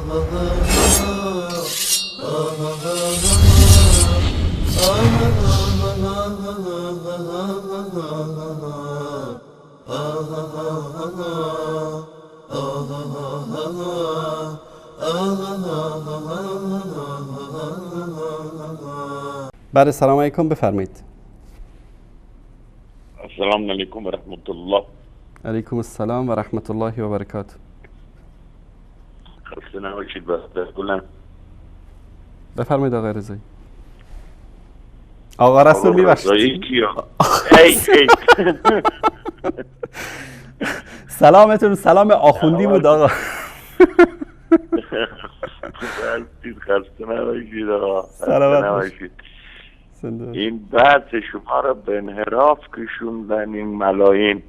بله سلام علیکم، بفرمایید. السلام علیکم و رحمت الله. علیکم السلام و رحمت الله و برکاته. خسته نباشید بسته گلم. بفرمایید آقای رضایی. آقا رسول میبخشید. سلامتون سلام آخوندی بود آقا. خسته نباشید آقا. سلامت این بحث شما را به انحراف کشوندن این ملایین.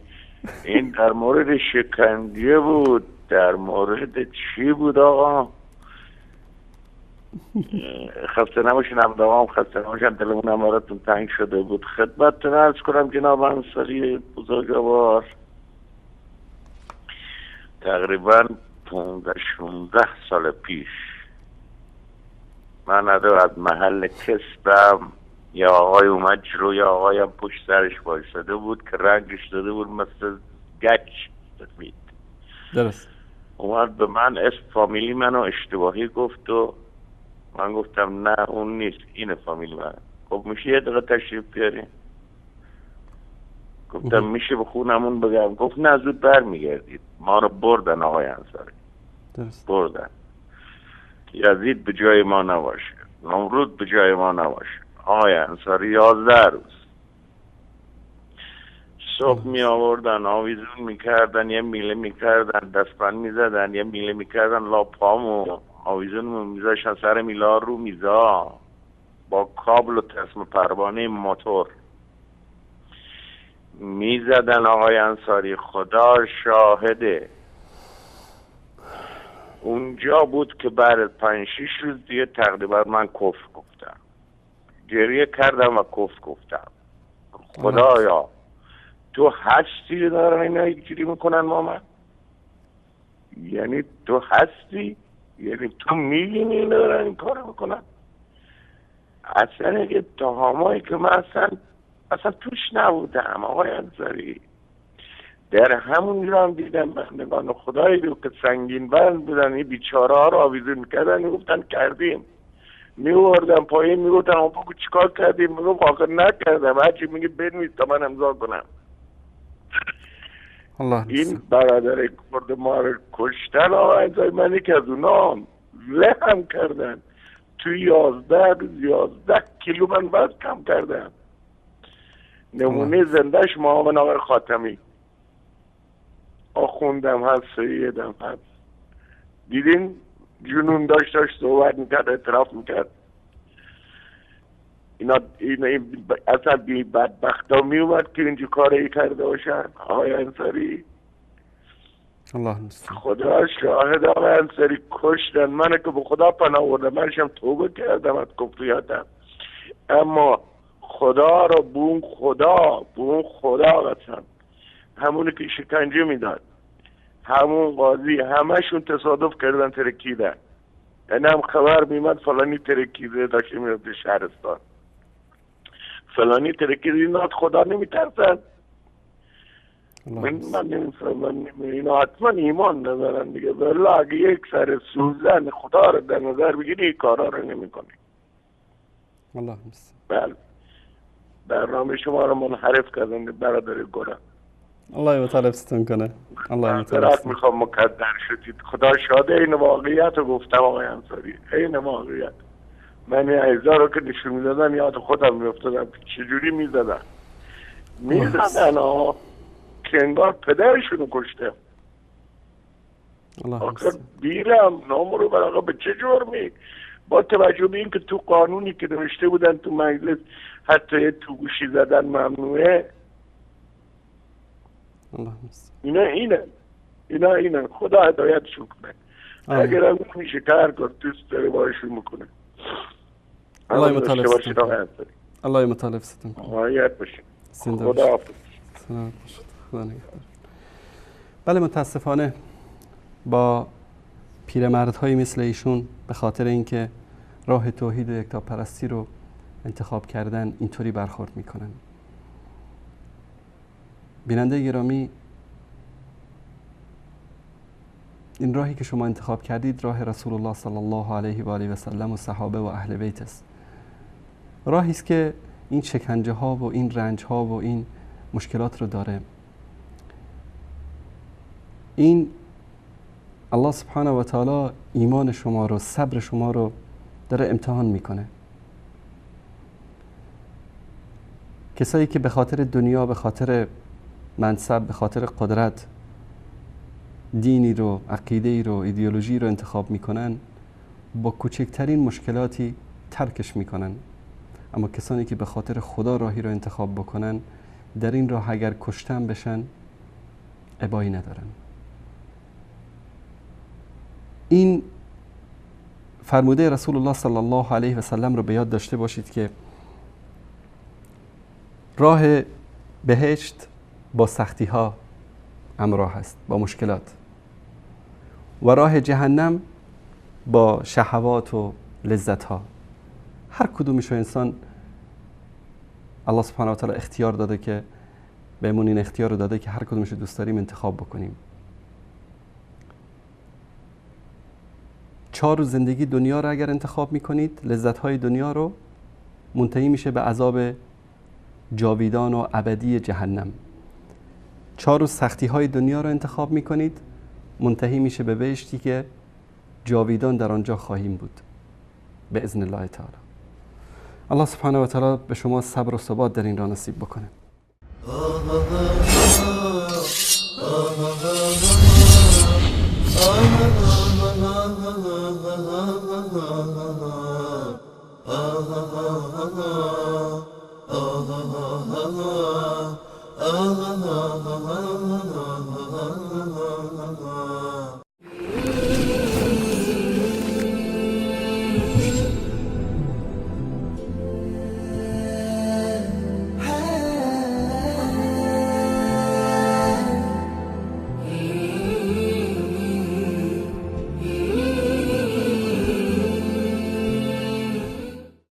این در مورد شکنجه بود، در مورد چی بود آقا؟ خسته نباشین همدوام، خسته نباشین، دلمون هم براتون تنگ شده بود. خدمتتون عرض کنم جناب انصاری بزرگوار، تقریبا 15-16 سال پیش من از محل کسبم یا آقای اومد جلو، یا آقایم پشت سرش وایساده بود که رنگش داده بود مثل گچ سفید. درست. اومد به من اسم فامیلی منو اشتباهی گفت و من گفتم نه اون نیست، اینه فامیلی من. خب میشه یه دقیقه تشریف بیارین؟ گفتم میشه به خونمون بگم؟ گفت نه زود برمیگردید. ما رو بردن آقای انصاری. درست. بردن. یزید به جای ما نباشه، نمرود به جای ما نباشه. آقای انصاری 11 روز صبح می آوردن، آویزون میکردن، یه میله میکردن، دستبند میزدن، یه میله میکردن لا پامو، آویزون میذاشتن سر میلا رو میزا با کابل و تسم پروانه موتور میزدن. آقای انصاری خدا شاهده اونجا بود که بعد 5-6 روز دیگه تقریبا من کفر گفتم، گریه کردم و کفر گفتم. خدایا تو هستی دارن اینا اینجوری میکنن مامان؟ یعنی تو هستی؟ یعنی تو میبینی اینا دارن این کار میکنن؟ اصلا یه اتهامایی که من اصلا توش نبودم آقای انصاری. در همون جا هم دیدم بندگان خدایی رو که سنگین بند بودن، این بیچاره ها رو آویزون میکردن، میگفتن کردیم، میوردن پایین، میگفتن بگو چیکار کردیم؟ میگفت آخر نکردم، هرچی میگه بنویس تا من امضا کنم. این برادر کرد ما رو کشتن آقا انصاری. من یکی از اونا لهم کردن تو 11 کیلو من وزن کم کردم. نمونه زندهش محمد آقای خاتمی، آخوندم هست، سیدم هست. دیدین جنون داشت صحبت میکرد، اعتراف میکرد. اینا اصلا بی بدبخت ها میومد که اینجا کاری کرده باشن آقای انصاری. خدا شاهد آقای انصاری کشتن منه که به خدا پناه بردم. منشم توبه کردم از کفریاتم، اما خدا رو بون خدا قسم، همونی که شکنجه میداد، همون قاضی، همشون تصادف کردن ترکیدن. یعنی هم خبر میمد فلانی ترکیده داشته میرفته شهرستان، فلانی ترکیده. اینا خدا نمیترسن؟ من نمیفهمم. اینا حتما ایمان ندارن دیگه. والله اگه یک سر سوزن خدا رو در نظر بگیری این کارا رو نمیکنی. بله برنامه شما رو منحرف کردن برادر گرم. الله مطالبستون کنه. الله مطالبستون میخوام مقدر شدید. خدا شاده این واقعیت رو گفتم آقای انصاری، این واقعیت. من این عیزا رو که نشون میدادن یاد خودم میافتادم که چجوری میزدن که انگار پدرشونو کشته. آخر بیرم نامرو براقا به چه جرمی؟ با توجه به این که تو قانونی که نوشته بودن تو مجلس حتی تو گوشی زدن ممنوعه. اینا خدا هدایتشون کنه. اگر هم میشه کار کرد دوست داره باشون میکنه. الله مطالبستون. الله مطالبستون. مایت باشین. خدا حافظ. خدا نگهدار. بله متاسفانه با پیرمردهایی مثل ایشون به خاطر اینکه راه توحید و یکتاپرستی رو انتخاب کردن اینطوری برخورد میکنن. بیننده گرامی، این راهی که شما انتخاب کردید راه رسول الله صلی الله علیه و آله و سلم و صحابه و اهل بیت است. راهی است که این شکنجه ها و این رنج ها و این مشکلات رو داره. این الله سبحانه و تعالی ایمان شما رو، صبر شما رو داره امتحان میکنه. کسایی که به خاطر دنیا، به خاطر منصب، به خاطر قدرت دینی رو، عقیده‌ای رو، ایدئولوژی رو انتخاب میکنن، با کوچکترین مشکلاتی ترکش میکنن. اما کسانی که به خاطر خدا راهی رو انتخاب بکنن، در این راه اگر کشتن بشن ابایی ندارن. این فرموده رسول الله صلی الله علیه و سلم رو به یاد داشته باشید که راه بهشت با سختی ها همراه است، با مشکلات، و راه جهنم با شهوات و لذت ها. هر کدومش رو انسان الله سبحانه و تعالی اختیار داده که بهمون این اختیار رو داده که هر کدومش رو دوست داریم انتخاب بکنیم. 4 روز زندگی دنیا رو اگر انتخاب میکنید، لذت های دنیا رو، منتهی میشه به عذاب جاویدان و ابدی جهنم. 4 روز سختی های دنیا رو انتخاب میکنید، منتهی میشه به بهشتی که جاویدان در آنجا خواهیم بود به اذن الله تعالی. الله سبحانه و تعالی به شما صبر و ثبات در این راه نصیب بکنه.